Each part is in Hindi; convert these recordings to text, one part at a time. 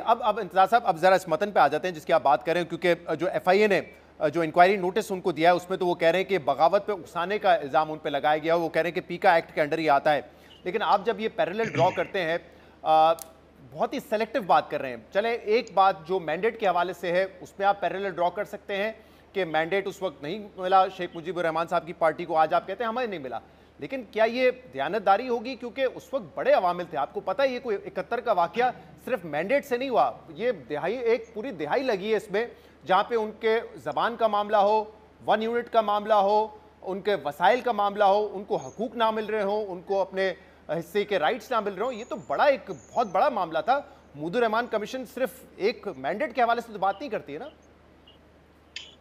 अब इंतजार साहब, अब जरा इस मतन पे आ जाते हैं जिसकी आप बात कर रहे हैं, क्योंकि जो एफआईए ने जो इंक्वायरी नोटिस उनको दिया है उसमें तो वो कह रहे हैं कि बगावत पे उकसाने का इल्जाम उन पे लगाया गया, वो कह रहे हैं कि पीका एक्ट के अंडर ही आता है। लेकिन आप जब ये पैरेलल ड्रॉ करते हैं, बहुत ही सेलेक्टिव बात कर रहे हैं। चले, एक बात जो मैंडेट के हवाले से है उसमें आप पैरेलल ड्रॉ कर सकते हैं कि मैंडेट उस वक्त नहीं मिला शेख मुजीबुर रहमान साहब की पार्टी को, आज आप कहते हैं हमें नहीं मिला। लेकिन क्या ये दयानतदारी होगी, क्योंकि उस वक्त बड़े अवामिल थे, आपको पता है ये कोई 71 का वाकया सिर्फ मैंडेट से नहीं हुआ, ये दिहाई, एक पूरी दिहाई लगी है इसमें, जहां पे उनके जबान का मामला हो, 1 यूनिट का मामला हो, उनके वसाइल का मामला हो, उनको हकूक ना मिल रहे हो, उनको अपने हिस्से के राइट्स ना मिल रहे हो। ये तो बड़ा एक बहुत बड़ा मामला था। मुजीबुर रहमान कमीशन सिर्फ एक मैंडेट के हवाले से तो बात नहीं करती है ना।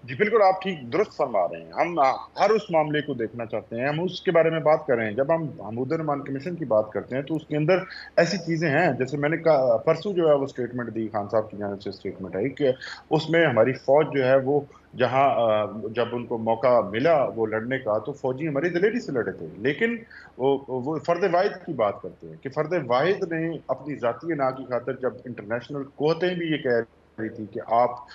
जी बिल्कुल, आप ठीक दुरुस्त फरमा रहे हैं। हम हर उस मामले को देखना चाहते हैं, हम उसके बारे में बात कर रहे हैं। जब हम मुजीबुर रहमान कमीशन की बात करते हैं तो उसके अंदर ऐसी चीजें हैं, जैसे मैंने कहा परसों जो है वो स्टेटमेंट दी, खान साहब की जानिब से स्टेटमेंट आई कि उसमें हमारी फौज जो है वो जहां जब उनको मौका मिला वो लड़ने का तो फौजी हमारी दिलेरी से लड़े थे। लेकिन वो फर्द वाहिद की बात करते हैं कि फर्द वाहिद ने अपनी जातीय ना की खातिर, जब इंटरनेशनल कोहतें भी ये कह रही थी कि आप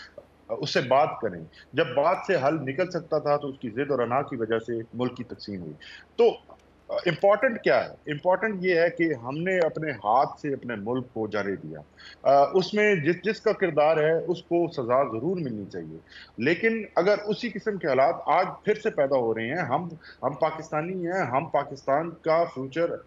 उससे बात करें, जब बात से हल निकल सकता था तो उसकी जिद और अना की वजह से मुल्क की तकसीम हुई। तो इम्पोर्टेंट क्या है? इम्पोर्टेंट ये है कि हमने अपने हाथ से अपने मुल्क को जाने दिया। उसमें जिसका किरदार है उसको सजा जरूर मिलनी चाहिए। लेकिन अगर उसी किस्म के हालात आज फिर से पैदा हो रहे हैं, हम पाकिस्तानी हैं, हम पाकिस्तान का फ्यूचर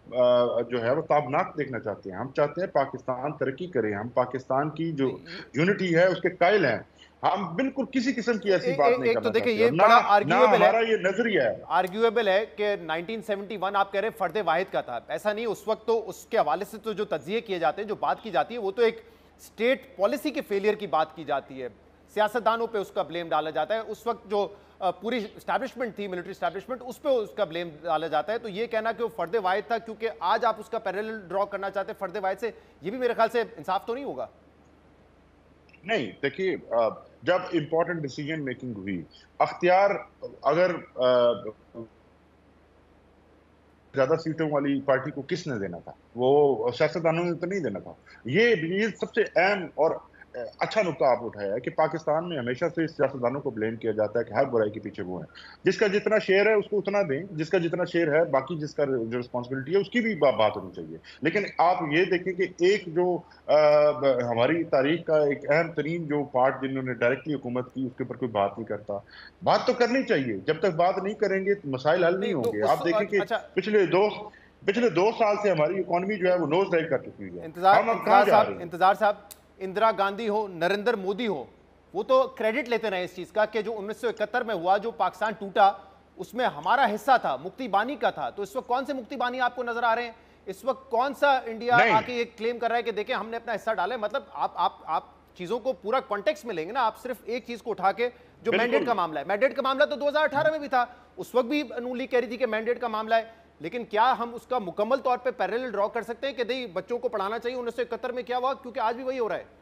जो है वो ताबनाक देखना चाहते हैं। हम चाहते हैं पाकिस्तान तरक्की करे, हम पाकिस्तान की जो यूनिटी है उसके कायल हैं। हम बिल्कुल किसी किस्म की ऐसी बात नहीं एक तो करना देखिए चाहते, ये और ना बड़ा ना आर्ग्यूएबल है, हमारा ये नजरिया है। आर्ग्यूएबल है कि 1971 आप कह रहे हैं फर्द वाहिद का था, ऐसा नहीं। उस वक्त तो उसके हवाले से तो जो तज्जिए किए जाते हैं, जो बात की जाती है, वो तो एक स्टेट पॉलिसी के फेलियर की बात की जाती है, सियासतदानों पे उसका ब्लेम डाला जाता है। उस वक्त जो पूरी स्टैब्लिशमेंट थी, मिलिट्री स्टैब्लिशमेंट, उस पर उसका ब्लेम डाला जाता है। तो ये कहना कि वो फर्द वाहिद था, क्योंकि आज आप उसका पैरेलल ड्रॉ करना चाहते हैं फर्द वाहिद से, ये भी मेरे ख्याल से इंसाफ तो नहीं होगा। नहीं, देखिए, जब इंपॉर्टेंट डिसीजन मेकिंग हुई, अख्तियार अगर ज्यादा सीटों वाली पार्टी को किसने देना था? वो सियासतदानों ने तो नहीं देना था। ये सबसे अहम और अच्छा नुकता आप उठाया है कि पाकिस्तान में हमेशा से सियासतदानों को ब्लेम किया जाता है कि हर बुराई के पीछे वो है। जिसका जितना शेयर है उसको उतना दें, जिसका जितना शेयर है, बाकी जिसका जो रिस्पॉन्सिबिलिटी है उसकी भी बात होनी चाहिए। लेकिन आप ये देखें कि एक जो हमारी तारीख का एक अहम तरीन जो पार्ट जिन्होंने डायरेक्टली हुकूमत की, उसके ऊपर कोई बात नहीं करता। बात तो करनी चाहिए। जब तक बात नहीं करेंगे तो मसाइल हल नहीं नहीं तो होंगे। उस आप देखें कि अच्छा, पिछले दो साल से हमारी इकोनॉमी जो है वो नोज डाइव कर चुकी है। इंतजार हम अब कहाँ जा रहे हैं? इंतजार साहब, इंदिरा गांधी हो, नरेंद्र मोदी हो, वो तो क्रेडिट लेते रहे इस चीज का कि जो 1971 में हुआ, जो पाकिस्तान टूटा, उसमें हमारा हिस्सा था, मुक्ति बानी का था। तो इस वक्त कौन से मुक्ति बानी आपको नजर आ रहे हैं? इस वक्त कौन सा इंडिया नहीं, आके ये क्लेम कर रहा है कि देखें हमने अपना हिस्सा डाला है? मतलब आप चीजों को पूरा कॉन्टेक्स्ट में लेंगे ना, आप सिर्फ एक चीज को उठा के, जो मैंडेट का बिल्कुल। मामला है, मैंडेट का मामला तो 2018 में भी था, उस वक्त भी नूली कह रही थी कि मैंडेट का मामला है। लेकिन क्या हम उसका मुकम्मल तौर पे पैरेलल ड्रॉ कर सकते हैं कि नहीं, बच्चों को पढ़ाना चाहिए 1971 में क्या हुआ, क्योंकि आज भी वही हो रहा है।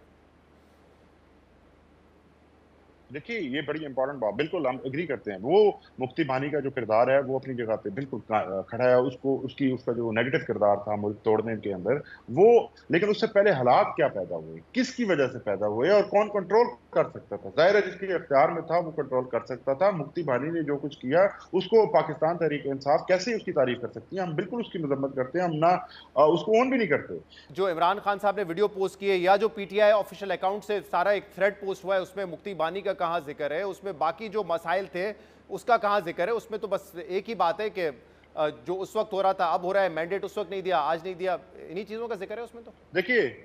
देखिए, ये बड़ी इंपॉर्टेंट बात, बिल्कुल हम एग्री करते हैं। वो मुफ्ती बानी का जो किरदार है वो अपनी जगह पे बिल्कुल खड़ा है। उसका जो नेगेटिव किरदार था मुल्क तोड़ने के अंदर, वो, लेकिन उससे पहले हालात क्या पैदा हुए, किसकी वजह से पैदा हुए, और कौन कंट्रोल कर सकता था? जाहिर है जिसके इख्तियार में था वो कंट्रोल कर सकता था। मुफ्ती बानी ने जो कुछ किया, उसको पाकिस्तान तहरीक इंसाफ कैसे उसकी तारीफ कर सकती है? हम बिल्कुल उसकी मजम्मत करते हैं, हम ना उसको ओन भी नहीं करते। जो इमरान खान साहब ने वीडियो पोस्ट की है, या जो पीटीआई ऑफिशियल अकाउंट से सारा एक थ्रेड पोस्ट हुआ है, उसमें मुफ्ती बानी का कहाँ जिक्र है, उसमें बाकी जो मसाइल थे उसका कहाँ जिक्र है? उसमें तो बस एक ही बात है कि जो उस वक्त हो रहा था अब हो रहा है, मैंडेट उस वक्त नहीं दिया, आज नहीं दिया, इन्हीं चीजों का जिक्र है उसमें तो। देखिए,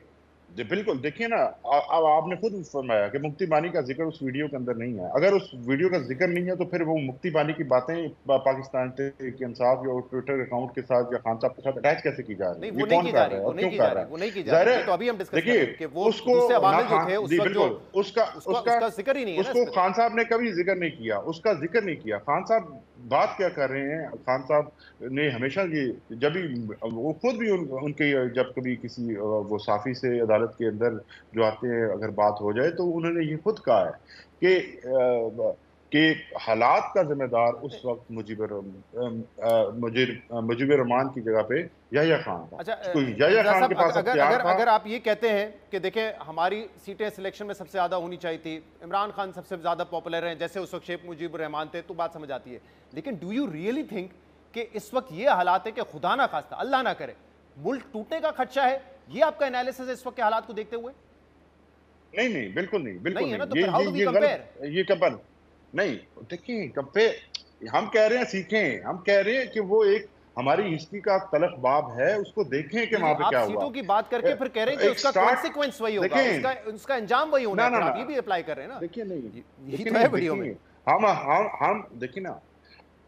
बिल्कुल देखिए ना, अब आपने खुद फरमाया कि मुफ्ती बानी का जिक्र उस वीडियो के अंदर नहीं है। अगर उस वीडियो का जिक्र नहीं है तो फिर वो मुफ्ती बानी की बातें पाकिस्तान तहरीक इंसाफ या ट्विटर अकाउंट के साथ या खान साहब के साथ अटैच कैसे की जा रही नहीं, है? वो ये नहीं कौन की जा कर रही, रहा है वो और नहीं क्यों की जा कर रही, रहा वो नहीं की है? जा जाहिर रही, है, ये तो अभी हम डिस्कस कर रहे देखिए, हैं कि वो उसको दूसरे ना अवामिल जो खान, थे उस जी वक्त, जो बिल्कुल, उसका उसका उसका जिक्र ही नहीं है ना उसको इसमें तो। खान साहब ने कभी जिक्र नहीं किया, उसका जिक्र नहीं किया। खान साहब बात क्या कर रहे हैं? खान साहब ने हमेशा ये, जब भी वो खुद भी उनके जब कभी किसी वो साफी से अदालत के अंदर जो आते हैं, अगर बात हो जाए तो उन्होंने ये खुद कहा है कि कि हालात का जिम्मेदार उस वक्त मुजीबर रहमान की जगह पे याह्या खान था। अच्छा क्योंकि याह्या इंतज़ार खान साहब, के पास अगर अख्तियार अगर था। अगर आप ये कहते हैं कि देखें हमारी सीटें सिलेक्शन में सबसे ज़्यादा होनी चाहिए थी, इमरान खान सबसे ज़्यादा पॉपुलर हैं, जैसे उस वक्त शेख मुजीबुर रहमान थे, तो बात समझ आती है। लेकिन डू यू रियली थिंक कि इस वक्त ये हालात है कि खुदा ना खास्ता, अल्लाह ना करे, मुल्क टूटने का खदशा है? ये आपका एनालिसिस है इस वक्त के हालात को देखते हुए? नहीं नहीं, बिल्कुल नहीं, बिल्कुल नहीं है ना, तो नहीं, फिर हाउ डू वी ये कंपेयर? गलत, ये कपन नहीं। देखिए कब्बे, हम कह रहे हैं सीखें, हम कह रहे हैं कि वो एक हमारी हिस्ट्री का तलख बाब है, उसको देखें कि जी जी, वहां पे आप क्या हुआ। सीटों की बात करके फिर कह रहे हैं कि एक उसका स्टार्ट कॉन्सिक्वेंस वही होगा, देखें, उसका उसका अंजाम वही होना ना है, ना फिर ना, आप ये भी अप्लाई कर रहे हैं ना। देखिए नहीं, यही देखिए तो है नहीं, वीडियो में। देखिए हम देखिए ना,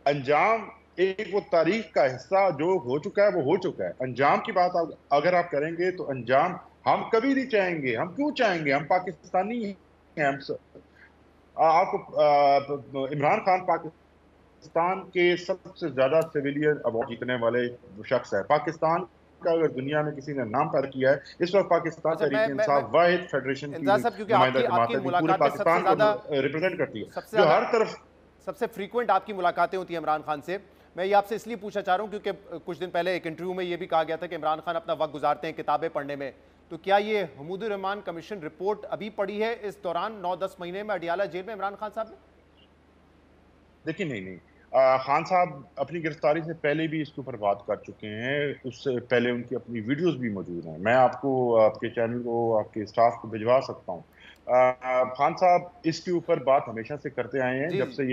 अंजाम एक वो तारीख का हिस्सा जो हो चुका है वो हो चुका है। अंजाम की बात अगर आप करेंगे तो अंजाम हम कभी नहीं चाहेंगे। हम क्यों चाहेंगे? हम पाकिस्तानी हैं। आपको इमरान खान पाकिस्तान के सबसे ज्यादा सिविलियन अवार्ड जीतने वाले शख्स है। पाकिस्तान का अगर दुनिया में किसी ने नाम पैदा किया है, इस वक्त पाकिस्तान अच्छा तहरीक मैं इंसाफ वाहिद फेडरेशन की इंतज़ार साहब, क्योंकि नुमाइंदा आपकी जमात आपकी है जो पूरे मुलाकातें सबसे पाकिस्तान को ज़्यादा रिप्रेजेंट करती है, सबसे जो ज़्यादा हर तरफ। सबसे फ्रीक्वेंट आपकी मुलाकातें होती हैं इमरान खान से। मैं ये आपसे इसलिए पूछना चाह रहा हूँ क्योंकि कुछ दिन पहले एक इंटरव्यू में ये भी कहा गया था कि इमरान खान अपना वक्त गुजारते हैं किताबें पढ़ने में। तो क्या ये हमीदुर रहमान कमीशन रिपोर्ट अभी पढ़ी है इस दौरान 9-10 महीने में अडियाला जेल में इमरान खान साहब ने? देखिए नहीं नहीं, खान साहब अपनी गिरफ्तारी से पहले भी इसके ऊपर बात कर चुके हैं। उससे पहले उनकी अपनी वीडियोस भी मौजूद हैं। मैं आपको आपके चैनल को, आपके स्टाफ को भिजवा सकता हूँ। खान साहब इसके ऊपर बात हमेशा से करते आए हैं जी जब जी। से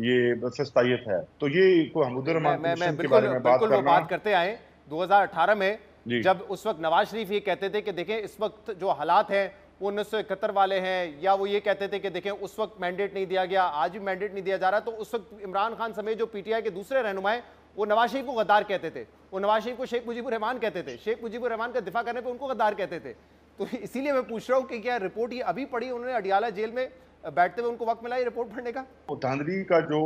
ये सस्तायत है। तो ये को हमीदुर नहीं, मैं रहमान मैं मैं कमीशन के बिल्कुल बारे में बात बिल्कुल वो करना। बात करते आए 2018 में, जी जब उस वक्त नवाज शरीफ ये कहते थे कि देखें इस वक्त जो हालात हैं वो 1971 वाले हैं, या वो ये कहते थे कि देखें उस वक्त मैंडेट नहीं दिया गया, आज भी मैंडेट नहीं दिया जा रहा, तो उस वक्त इमरान खान समेत जो पीटीआई के दूसरे रहनुमाए वो नवाज शरीफ को गद्दार कहते थे, वो नवाज शरीफ को शेख मुजीबुर रहमान कहते थे, शेख मुजीबुर रहमान का दिफा करने पर उनको गद्दार कहते थे। तो इसीलिए मैं पूछ रहा हूँ कि क्या रिपोर्ट ये अभी पढ़ी उन्होंने अडियाला जेल में बैठते हुए, उनको वक्त मिला ये रिपोर्ट पढ़ने का? वो धांधली का जो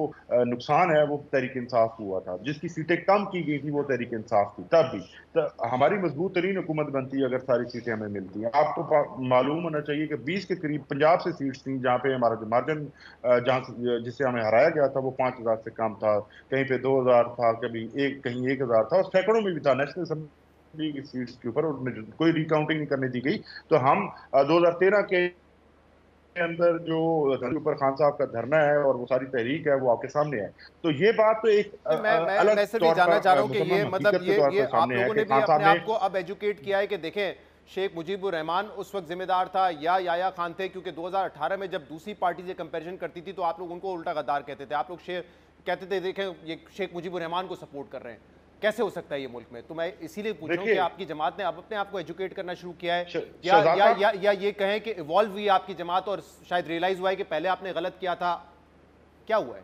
नुकसान है वो तहरीक इंसाफ हुआ था। जिसकी सीटें कम की गई थी वो तहरीक इंसाफ थी तब भी। तो हमारी मजबूत तरीन हुकूमत बनती है अगर सारी सीटें हमें मिलती हैं। आपको मालूम होना चाहिए कि 20 के करीब पंजाब से सीट्स थी जहाँ पे हमारा जो मार्जिन जहाँ जिससे हमें हराया गया था वो 5000 से कम था। कहीं पे 2000 था, कभी कहीं 1000 था, और सैकड़ों में भी था नेशनल असेंबली की सीट्स के ऊपर, उनमें कोई रिकाउंटिंग नहीं करने दी गई। तो हम 2013 के अंदर जो ऊपर खान साहब का धरना है और वो सारी तहरीक है वो आपके सामने है। तो ये बात तो एक अलग मैं सिर्फ ये तौर जानना चाह पर रहा हूँ कि ये मुसलमान मतलब हकीकत के तौर ये पर आप सामने है लोगों कि ने भी खान अपने साहब आप को अब एजुकेट किया है कि देखें शेख मुजीबुर रहमान उस वक्त जिम्मेदार था या याया खान थे, क्योंकि 2018 में जब दूसरी पार्टी से कंपैरिजन करती थी तो आप लोग उनको उल्टा गद्दार कहते थे, आप लोग कहते थे देखें ये शेख मुजीबुर रहमान को सपोर्ट कर रहे हैं। कैसे हो सकता है ये मुल्क में? तो मैं इसीलिए पूछ रहा हूँ कि आपकी जमात ने अब अपने आप को एजुकेट करना शुरू किया है, या ये कहें कि इवॉल्व हुई आपकी जमात और शायद रियलाइज हुआ है कि पहले आपने गलत किया था? क्या हुआ है?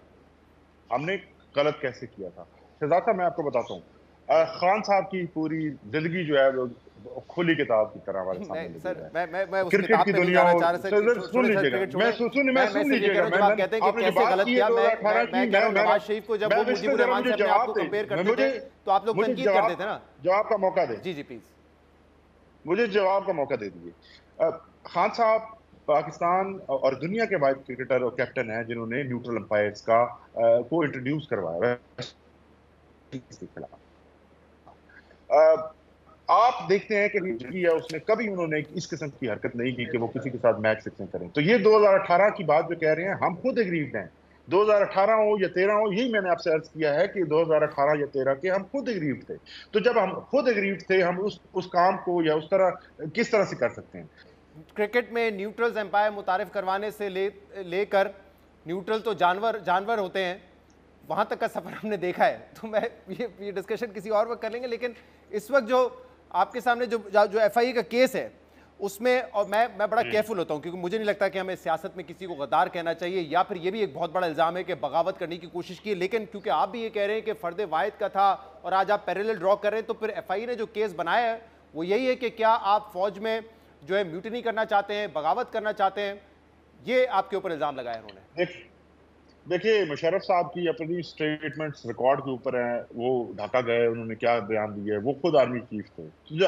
हमने गलत कैसे किया था शहजाद साहब, मैं आपको बताता हूँ। खान साहब की पूरी जिंदगी जो है वो खुली किताब की तरह हमारे सामने लगी सर है। मैं उस क्रिकेट किताब की पे नहीं दुनिया जाना हो, चाह रहा सर, सुन लीजिएगा, मैं सुन लीजिएगा, जब आप कहते हैं कि कैसे गलत किया, मैं कह रहा हूँ नवाज शरीफ को जब वो मुजीबुर रहमान से अपने आप को कंपेयर करते थे तो आप लोग तनकीद करते थे ना। जवाब का मौका दे, जी जी प्लीज, मुझे जवाब का मौका दे दीजिए। खान साहब पाकिस्तान और दुनिया के वाहिद क्रिकेटर और कैप्टन हैं जिन्होंने न्यूट्रल अंपायर्स का को इंट्रोड्यूस करवाया है के खिलाफ। आप देखते हैं कि जो है उसने कभी उन्होंने इस किस्म की हरकत नहीं की कि वो किसी के साथ मैच फिक्सिंग करें। तो ये 2018 की बात जो कह रहे हैं हम खुद एग्रीव्ड हैं। 2018 हो या 13 हो, यही मैंने आपसे अर्ज किया है कि 2018 या 13 के हम खुद एग्रीव्ड थे। तो जब हम खुद एग्रीव्ड थे, हम उस काम को या उस तरह किस तरह से कर सकते हैं? क्रिकेट में न्यूट्रल एम्पायर मुतारिफ करवाने से लेकर न्यूट्रल तो जानवर होते हैं, वहां तक का सफर हमने देखा है। तो मैं ये डिस्कशन किसी और वक्त कर लेंगे, लेकिन इस वक्त जो आपके सामने जो एफआईए का केस है उसमें, और मैं बड़ा केयरफुल होता हूं क्योंकि मुझे नहीं लगता कि हमें सियासत में किसी को गद्दार कहना चाहिए, या फिर ये भी एक बहुत बड़ा इल्जाम है कि बगावत करने की कोशिश की। लेकिन क्योंकि आप भी ये कह रहे हैं कि फर्द वाहिद का था और आज आप पैरेलल ड्रॉ कर रहे हैं, तो फिर एफआईए ने जो केस बनाया है वो यही है कि क्या आप फौज में जो है म्यूटिनी करना चाहते हैं, बगावत करना चाहते हैं, ये आपके ऊपर इल्जाम लगाया उन्होंने। देखिए मुशर्रफ साहब की अपनी स्टेटमेंट्स रिकॉर्ड के ऊपर हैं। वो ढाका गए, उन्होंने क्या बयान दिया है, वो खुद आर्मी चीफ थे। तो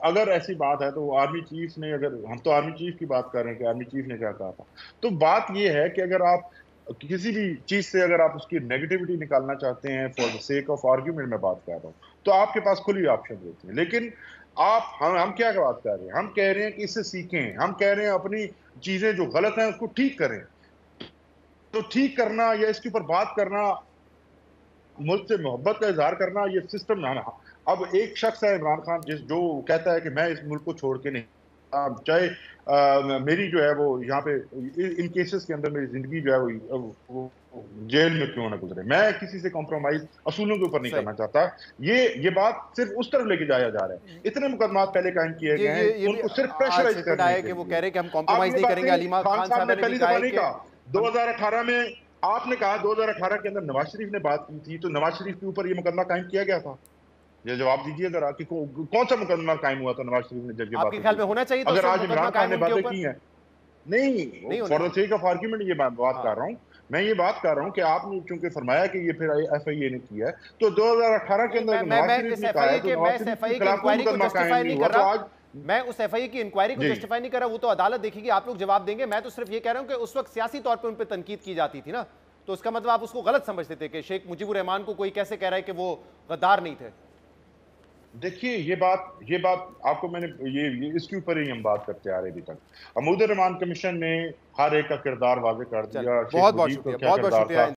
अगर ऐसी बात है तो वो आर्मी चीफ ने, अगर हम तो आर्मी चीफ की बात कर रहे हैं कि आर्मी चीफ ने क्या कहा था, तो बात ये है कि अगर आप किसी भी चीज से अगर आप उसकी नेगेटिविटी निकालना चाहते हैं for the sake of argument में बात कर रहा हूँ, तो आपके पास खुली ऑप्शन होती है। लेकिन हम क्या बात कर रहे हैं? हम कह रहे हैं कि इससे सीखें, हम कह रहे हैं अपनी चीजें जो गलत हैं उसको ठीक करें। तो ठीक करना या इसके ऊपर बात करना, मुल्क से मोहब्बत का इजहार करना, ये सिस्टम ना। अब एक शख्स है इमरान खान जो कहता है कि मैं इस मुल्क को छोड़ के नहीं, चाहे मेरी जो है वो यहाँ पे इन केसेस के अंदर मेरी जिंदगी जो है वो जेल में क्यों ना गुजरे, मैं किसी से कॉम्प्रोमाइज असूलों के ऊपर नहीं करना चाहता। ये बात सिर्फ उस तरफ लेके जाया जा रहा है। इतने मुकदमात पहले कायम किए गए हैं उनको सिर्फ प्रेशराइज करने के लिए। वो कह रहे हैं कि हम कॉम्प्रोमाइज नहीं करेंगे। अलीमा खान खान साहब साहब ने ने भी पहली कहा दफा है नहीं कि कहा। 2018 में आपने कहा 2018 के अंदर नवाज शरीफ ने बात की थी, तो नवाज शरीफ के ऊपर ये मुकदमा कायम किया गया था। ये जवाब दीजिए जरा कि कौन सा मुकदमा कायम हुआ था नवाज शरीफ ने जब ये आपके बात ख्याल में होना चाहिए तो अगर आज मुकदमा इमरान खान कायम ने उनके बातें ऊपर की हैं। नहीं, नहीं होना फॉर द चाहिए। सेक ऑफ आर्ग्यूमेंट ये बात कर रहा हूं मैं। ये बात कर रहा हूं कि आपने चूंकि फरमाया कि ये फिर एफआईए ने किया है, तो 2018 के नहीं, अंदर नवाज शरीफ ने कहा है तो नवाज शरीफ के खिलाफ कोई इंक्वायरी को मुकदमा कायम जस्टिफाई नहीं नहीं हुआ। कर तो रहा। आज मैं उस एफआईए की इंक्वायरी को जी जस्टिफाई नहीं कर रहा, वो तो अदालत देखेगी, आप लोग जवाब देंगे। मैं तो सिर्फ ये कह रहा हूं कि उस वक्त सियासी तौर पे उन पे तनकीद की जाती थी ना, तो उसका मतलब आप उसको गलत समझते थे कि शेख मुजीबुर रहमान को कोई कैसे कह रहा है कि वो गद्दार नहीं थे। देखिए, ये बात आपको मैंने इसके ऊपर ही हम बात करते आ रहे अभी तक। महमूद रहमान कमीशन ने हर एक का किरदार वाजे कर चल, दिया। शेख बहुत बहुत मुजीब का शुक्रिया, क्या बहुत बहुत किरदार शुक्रिया। था,